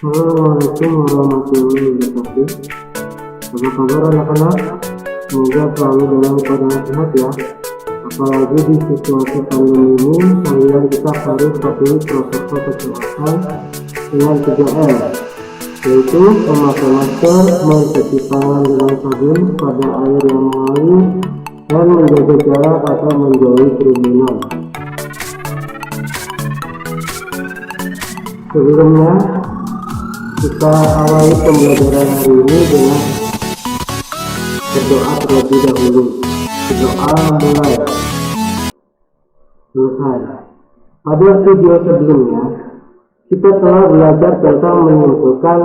Assalamualaikum warahmatullahi wabarakatuh. Apa kabar anak-anak? Semoga selalu dalam keadaan sehat ya. Apalagi di situasi pandemi ini, kita harus patuhi protokol kesehatan dengan 3M, yaitu memakai masker, mencuci tangan dengan sabun pada air yang mengalir, dan menjaga jarak atau menjauhi kerumunan. Sebelumnya, kita awali pembelajaran hari ini dengan berdoa terlebih dahulu. Berdoa mulai selesai. Pada video sebelumnya, kita telah belajar tentang menyimpulkan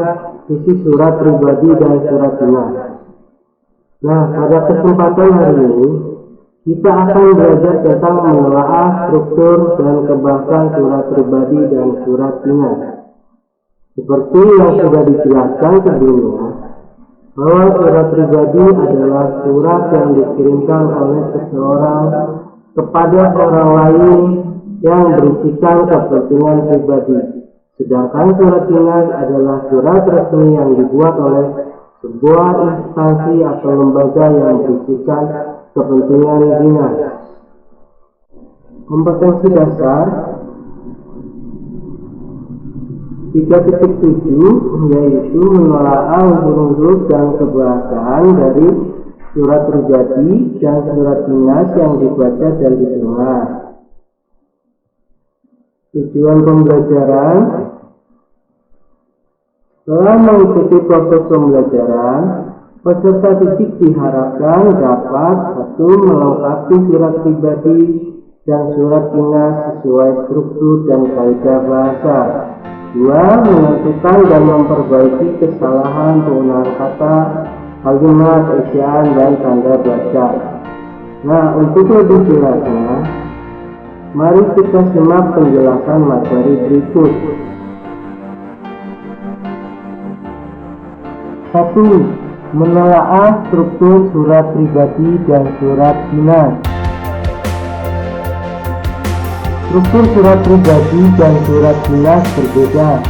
isi surat pribadi dan surat dinas. Nah, pada kesempatan hari ini, kita akan belajar tentang menelaah struktur dan kebahasan surat pribadi dan surat dinas. Seperti yang sudah dijelaskan sebelumnya, bahwa surat pribadi adalah surat yang dikirimkan oleh seseorang kepada orang lain yang berisikan kepentingan pribadi. Sedangkan surat dinas adalah surat resmi yang dibuat oleh sebuah instansi atau lembaga yang berisikan kepentingan dinas. Kompetensi dasar 3.7 yaitu menelaah unsur-unsur dan kebahasan dari surat pribadi dan surat dinas yang dibaca dan didengar. Tujuan pembelajaran: setelah mengikuti proses pembelajaran, peserta didik diharapkan dapat 1. Melengkapi surat pribadi dan surat dinas sesuai struktur dan kaidah bahasa. 2. Menentukan dan memperbaiki kesalahan penggunaan kata, kalimat, ejaan, dan tanda baca. Nah, untuk lebih jelasnya, mari kita simak penjelasan materi berikut. 1. Menelaah struktur surat pribadi dan surat dinas. Struktur surat pribadi dan surat dinas berbeda.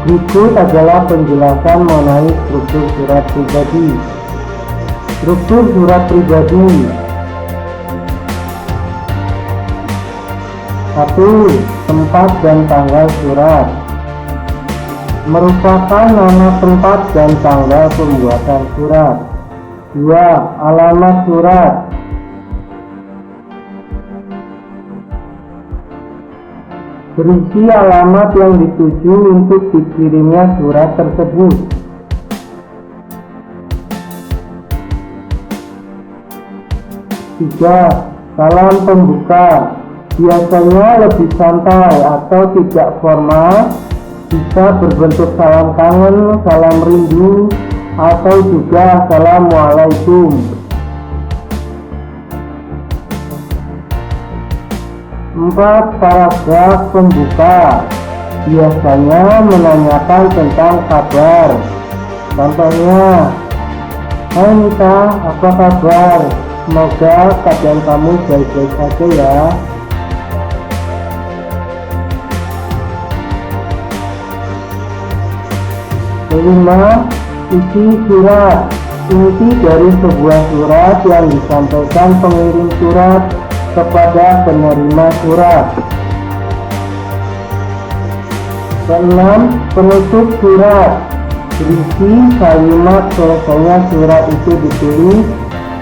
Berikut adalah penjelasan mengenai struktur surat pribadi. Struktur surat pribadi: 1. Tempat dan tanggal surat. Merupakan nama tempat dan tanggal pembuatan surat. 2. Alamat surat. Berisi alamat yang dituju untuk dikirimnya surat tersebut. 3. Salam pembuka. Biasanya lebih santai atau tidak formal, bisa berbentuk salam kangen, salam rindu, atau juga assalamualaikum. 4. Paragraf pembuka. Biasanya menanyakan tentang kabar. Contohnya, "Hai Nita, apa kabar? Semoga keadaan kamu baik-baik saja ya." 5. Isi surat. Inti dari sebuah surat yang disampaikan pengirim surat kepada penerima surat. 6. Penutup surat. Berisi kalimat selesainya surat itu ditulis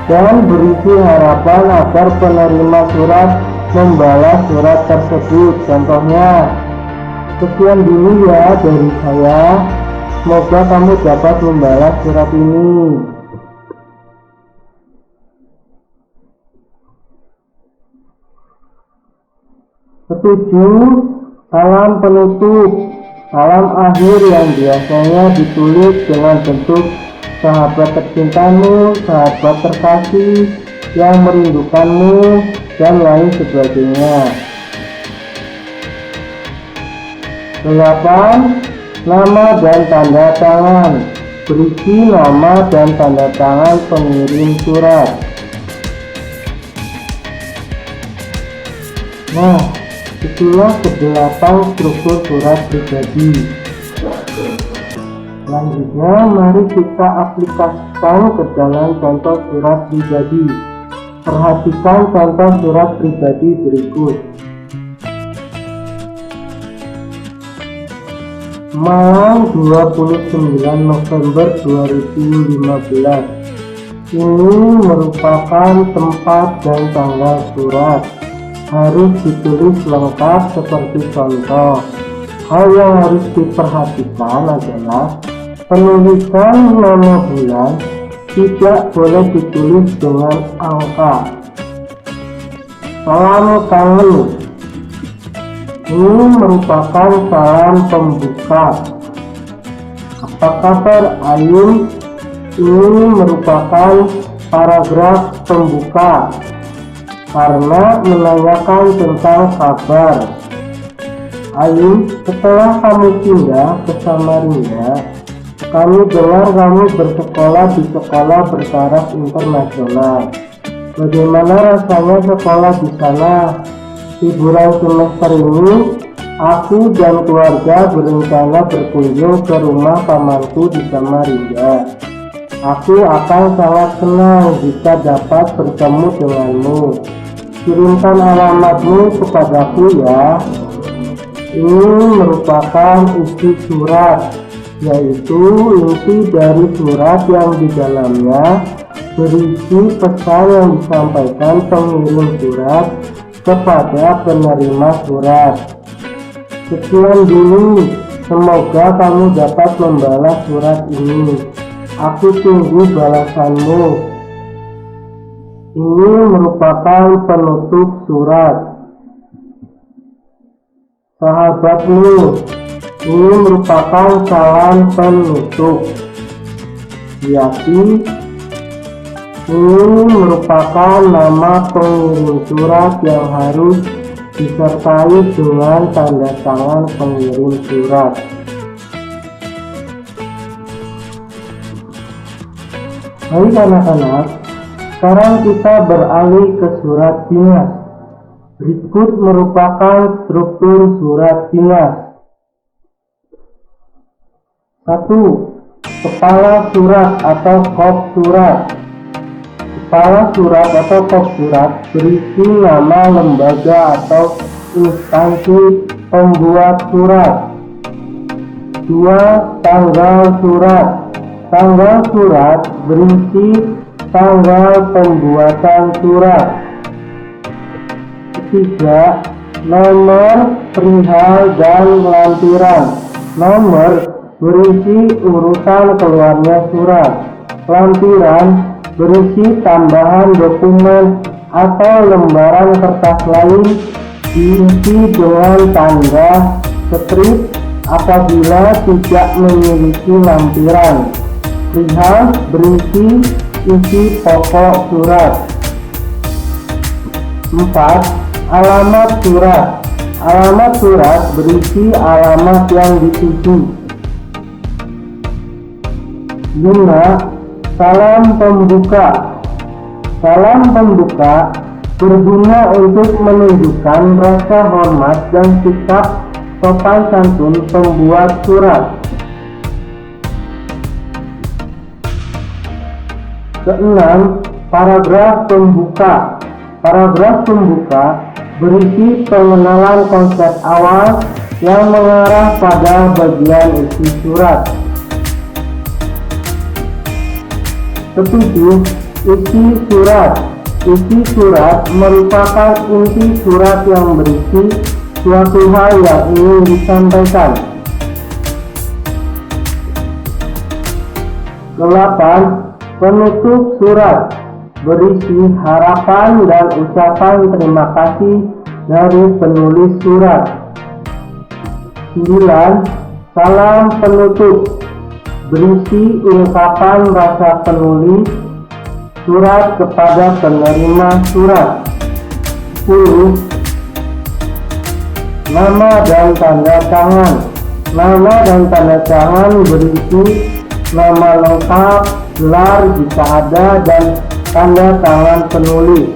dan berisi harapan agar penerima surat membalas surat tersebut. Contohnya, "Sekian dulu ya dari saya. Semoga kamu dapat membalas surat ini." 7. Salam penutup. Salam akhir yang biasanya ditulis dengan bentuk "Sahabat tercintamu, sahabat terkasih, yang merindukanmu," dan lain sebagainya. 8. Nama dan tanda tangan. Berisi nama dan tanda tangan pengirim surat. Nah, itulah 8 struktur surat pribadi. Selanjutnya, mari kita aplikasikan ke dalam contoh surat pribadi. Perhatikan contoh surat pribadi berikut. Malang 29 November 2015. Ini merupakan tempat dan tanggal surat. Harus ditulis lengkap seperti contoh. Hal yang harus diperhatikan adalah penulisan nama bulan tidak boleh ditulis dengan angka. Salam kangen. Ini merupakan salam pembuka. Apa kabar Ayun? Ini merupakan paragraf pembuka karena menanyakan tentang kabar. Ayun, setelah kamu pindah ke Samarinda, kami dengar kamu bersekolah di sekolah bertaraf internasional. Bagaimana rasanya sekolah di sana? Liburan semester ini, aku dan keluarga berencana berkunjung ke rumah pamanku di Samarinda. Aku akan sangat senang jika dapat bertemu denganmu. Kirimkan alamatmu kepadaku ya. Ini merupakan isi surat, yaitu inti dari surat yang di dalamnya berisi pesan yang disampaikan pengirim surat kepada penerima surat. Sekian dulu, semoga kamu dapat membalas surat ini. Aku tunggu balasanmu. Ini merupakan penutup surat. Sahabatmu, ini merupakan salam penutup. Yati, ini merupakan nama pengirim surat yang harus disertai dengan tanda tangan pengirim surat. Baik anak-anak, sekarang kita beralih ke surat dinas. Berikut merupakan struktur surat dinas. 1. Kepala surat atau kop surat. Kepala surat atau kop surat berisi nama lembaga atau instansi pembuat surat. 2. Tanggal surat. Tanggal surat berisi tanggal pembuatan surat. 3. Nomor, perihal, dan lampiran. Nomor berisi urutan keluarnya surat. Lampiran berisi tambahan dokumen atau lembaran kertas lain diisi dengan tanda strip apabila tidak memiliki lampiran. Perihal berisi isi pokok surat. 4. Alamat surat. Alamat surat berisi alamat yang dituju. 5. Salam pembuka. Salam pembuka berguna untuk menunjukkan rasa hormat dan sikap sopan santun pembuat surat. 6. Paragraf pembuka. Paragraf pembuka berisi pengenalan konsep awal yang mengarah pada bagian isi surat. 7. Isi surat. Isi surat merupakan inti surat yang berisi suatu hal yang ingin disampaikan. 8. Penutup surat berisi harapan dan ucapan terima kasih dari penulis surat. 9. Salam penutup berisi ungkapan rasa penulis surat kepada penerima surat. 10. Nama dan tanda tangan. Nama dan tanda tangan berisi nama lengkap, gelar jika ada, dan tanda tangan penulis.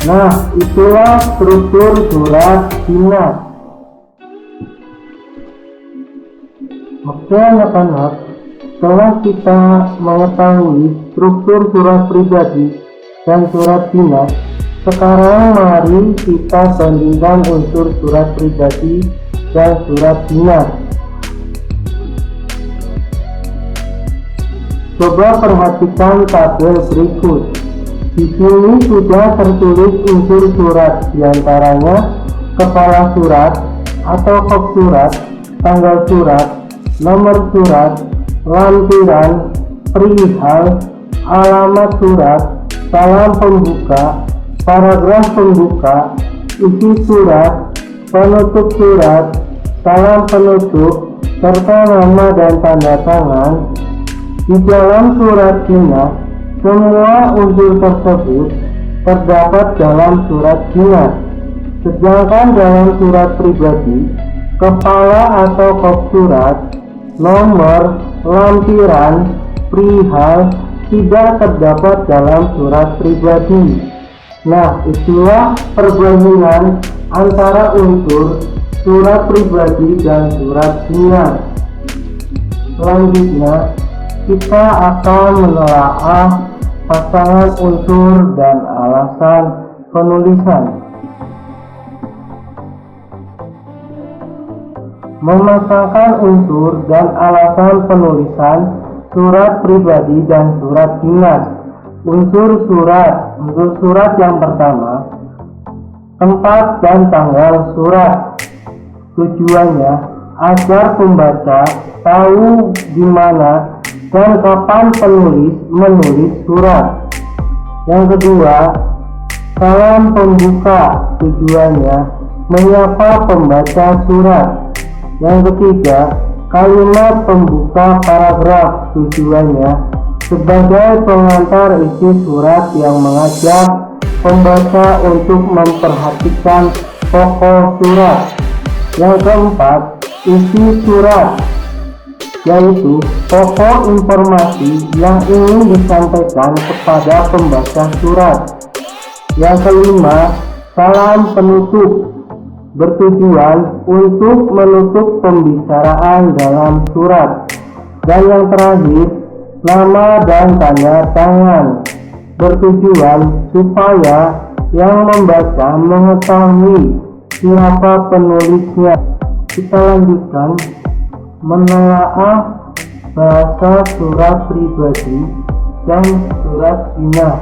Nah, itulah struktur surat dinas. Oke anak-anak, Setelah kita mengetahui struktur surat pribadi dan surat dinas, sekarang mari kita bandingkan unsur surat pribadi dan surat dinas. Coba perhatikan tabel berikut. Di sini sudah tertulis unsur surat, diantaranya kepala surat atau kop surat, tanggal surat, nomor surat, lampiran, perihal, alamat surat, salam pembuka, paragraf pembuka, isi surat, penutup surat, salam penutup, serta nama dan tanda tangan. Di dalam surat dinas, semua unsur tersebut terdapat dalam surat dinas. Sedangkan dalam surat pribadi, kepala atau kop surat, nomor, lampiran, perihal tidak terdapat dalam surat pribadi. Nah, itulah perbandingan antara unsur surat pribadi dan surat dinas. Selanjutnya, kita akan menelaah pasangan unsur dan alasan penulisan. Memasangkan unsur dan alasan penulisan surat pribadi dan surat dinas. Unsur surat yang pertama, tempat dan tanggal surat. Tujuannya agar pembaca tahu di mana dan kapan penulis menulis surat. Yang kedua, salam pembuka. Tujuannya menyapa pembaca surat. Yang ketiga, kalimat pembuka paragraf. Tujuannya sebagai pengantar isi surat yang mengajak pembaca untuk memperhatikan pokok surat. Yang keempat, isi surat, yaitu pokok informasi yang ingin disampaikan kepada pembaca surat. Yang kelima, salam penutup, bertujuan untuk menutup pembicaraan dalam surat. Dan yang terakhir, nama dan tanda tangan, bertujuan supaya yang membaca mengetahui siapa penulisnya. Kita lanjutkan menelaah bahasa surat pribadi dan surat dinas.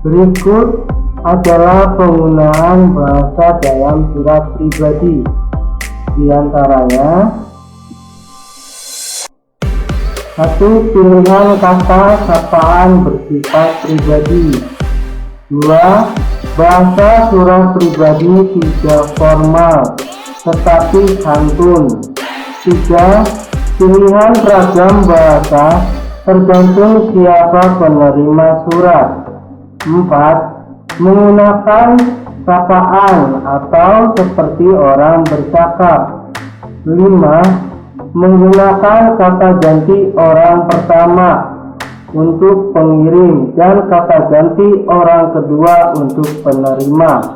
Berikut adalah penggunaan bahasa dalam surat pribadi. Di antaranya, 1. Pilihan kata sapaan bersifat pribadi. 2. Bahasa surat pribadi tidak formal tetapi santun. 3. Pilihan ragam bahasa tergantung siapa penerima surat. 4. Menggunakan sapaan atau seperti orang bercakap. 5. Menggunakan kata ganti orang pertama untuk pengirim dan kata ganti orang kedua untuk penerima.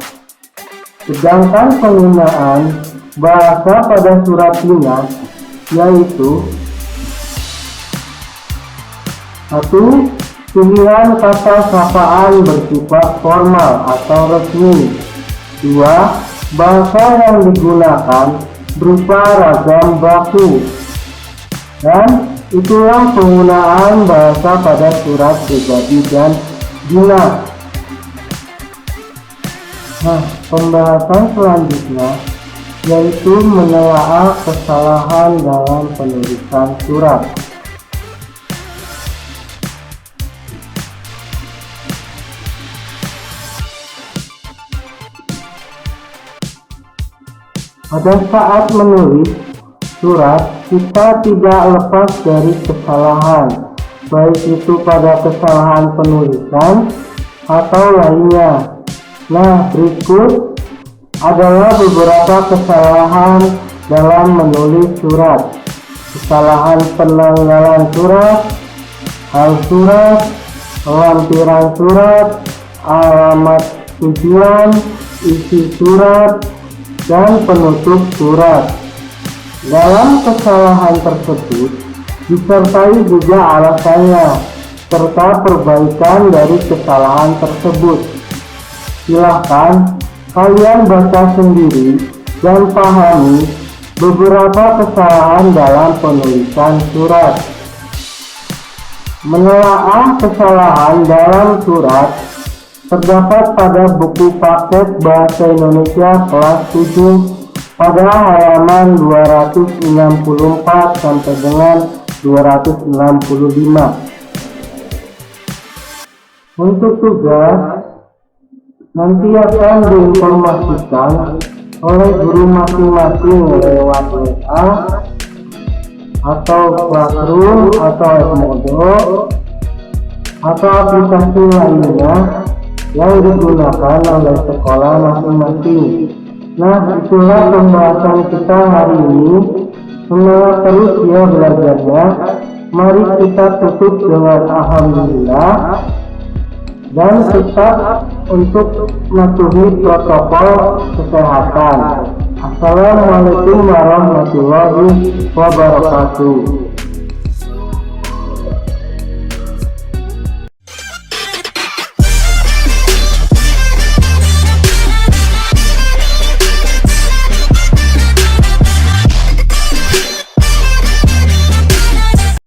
Sedangkan penggunaan bahasa pada surat dinas yaitu 1. Pilihan kata sapaan bersifat formal atau resmi. 2. Bahasa yang digunakan berupa ragam baku. Dan itulah penggunaan bahasa pada surat pribadi dan dinas. Nah, pembahasan selanjutnya yaitu menelaah kesalahan dalam penulisan surat. Pada saat menulis surat, kita tidak lepas dari kesalahan, baik itu pada kesalahan penulisan atau lainnya. Nah, berikut adalah beberapa kesalahan dalam menulis surat. Kesalahan penanggalan surat, hal surat, lampiran surat, alamat tujuan, isi surat, dan penutup surat. Dalam kesalahan tersebut disertai juga alasannya serta perbaikan dari kesalahan tersebut. Silahkan kalian baca sendiri dan pahami beberapa kesalahan dalam penulisan surat. Menelaah kesalahan dalam surat terdapat pada buku paket Bahasa Indonesia kelas 7 pada halaman 264 sampai dengan 265. Untuk tugas nanti akan diinformasikan oleh guru masing-masing lewat WA atau Classroom atau Edmodo atau aplikasi lainnya yang digunakan oleh sekolah masing-masing. Nah, itulah pembahasan kita hari ini. Semangat terus ya belajarnya. Mari kita tutup dengan alhamdulillah dan tetap untuk mematuhi protokol kesehatan. Assalamualaikum warahmatullahi wabarakatuh.